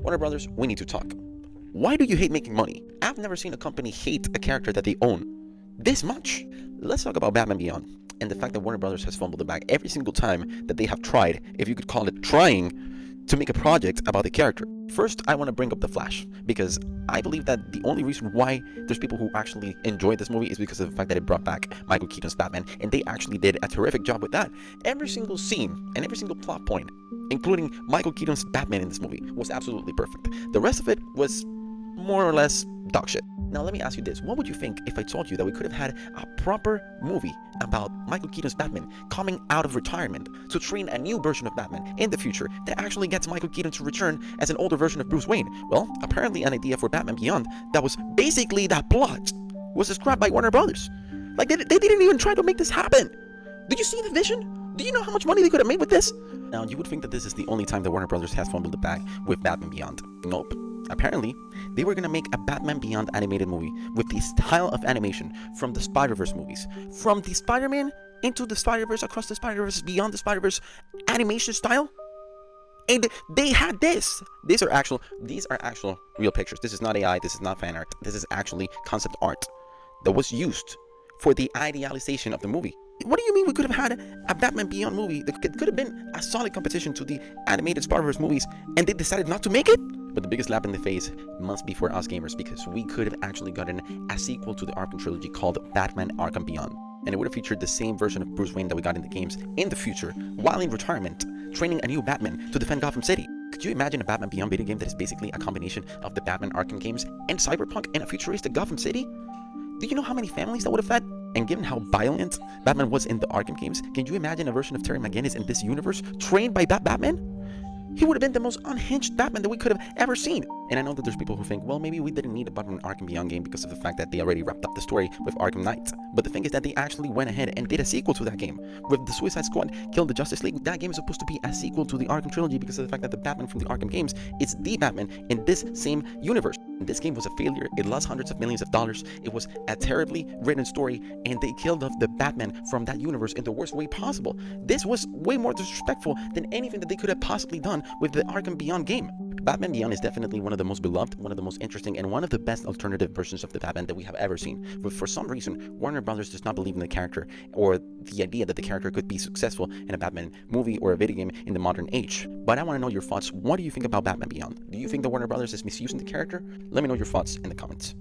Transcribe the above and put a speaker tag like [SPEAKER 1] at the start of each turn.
[SPEAKER 1] Warner Brothers, we need to talk. Why do you hate making money? I've never seen a company hate a character that they own this much. Let's talk about Batman Beyond and the fact that Warner Brothers has fumbled the bag every single time that they have tried, if you could call it trying, to make a project about the character. First, I want to bring up The Flash, because I believe that the only reason why there's people who actually enjoyed this movie is because of the fact that it brought back Michael Keaton's Batman, and they actually did a terrific job with that. Every single scene and every single plot point, including Michael Keaton's Batman in this movie, was absolutely perfect. The rest of it was more or less dog shit. Now let me ask you this, what would you think if I told you that we could have had a proper movie about Michael Keaton's Batman coming out of retirement to train a new version of Batman in the future that actually gets Michael Keaton to return as an older version of Bruce Wayne? Well, apparently an idea for Batman Beyond that was basically that plot was scrapped by Warner Brothers. Like, they didn't even try to make this happen. Did you see the vision? Do you know how much money they could have made with this? Now, you would think that this is the only time that Warner Brothers has fumbled the bag with Batman Beyond. Nope. Apparently, they were gonna make a Batman Beyond animated movie with the style of animation from the Spider-Verse movies. From the Spider-Man into the Spider-Verse, across the Spider-Verse, beyond the Spider-Verse animation style. And they had this. These are actual real pictures. This is not AI, this is not fan art. This is actually concept art that was used for the idealization of the movie. What do you mean we could have had a Batman Beyond movie that could have been a solid competition to the animated Spider-Verse movies, and they decided not to make it? But the biggest slap in the face must be for us gamers, because we could have actually gotten a sequel to the Arkham trilogy called Batman Arkham Beyond. And it would have featured the same version of Bruce Wayne that we got in the games in the future, while in retirement, training a new Batman to defend Gotham City. Could you imagine a Batman Beyond video game that is basically a combination of the Batman Arkham games and Cyberpunk in a futuristic Gotham City? Do you know how many families that would have fed? And given how violent Batman was in the Arkham games, can you imagine a version of Terry McGinnis in this universe trained by Batman? He would have been the most unhinged Batman that we could have ever seen. And I know that there's people who think, well, maybe we didn't need a Batman Arkham Beyond game because of the fact that they already wrapped up the story with Arkham Knight. But the thing is that they actually went ahead and did a sequel to that game. With the Suicide Squad Kill the Justice League, that game is supposed to be a sequel to the Arkham trilogy because of the fact that the Batman from the Arkham games is the Batman in this same universe. And this game was a failure. It lost hundreds of millions of dollars. It was a terribly written story, and they killed off the Batman from that universe in the worst way possible. This was way more disrespectful than anything that they could have possibly done with the Arkham Beyond game. Batman Beyond is definitely one of the most beloved, one of the most interesting, and one of the best alternative versions of the Batman that we have ever seen. But for some reason, Warner Brothers does not believe in the character, or the idea that the character could be successful in a Batman movie or a video game in the modern age. But I want to know your thoughts. What do you think about Batman Beyond? Do you think that Warner Brothers is misusing the character? Let me know your thoughts in the comments.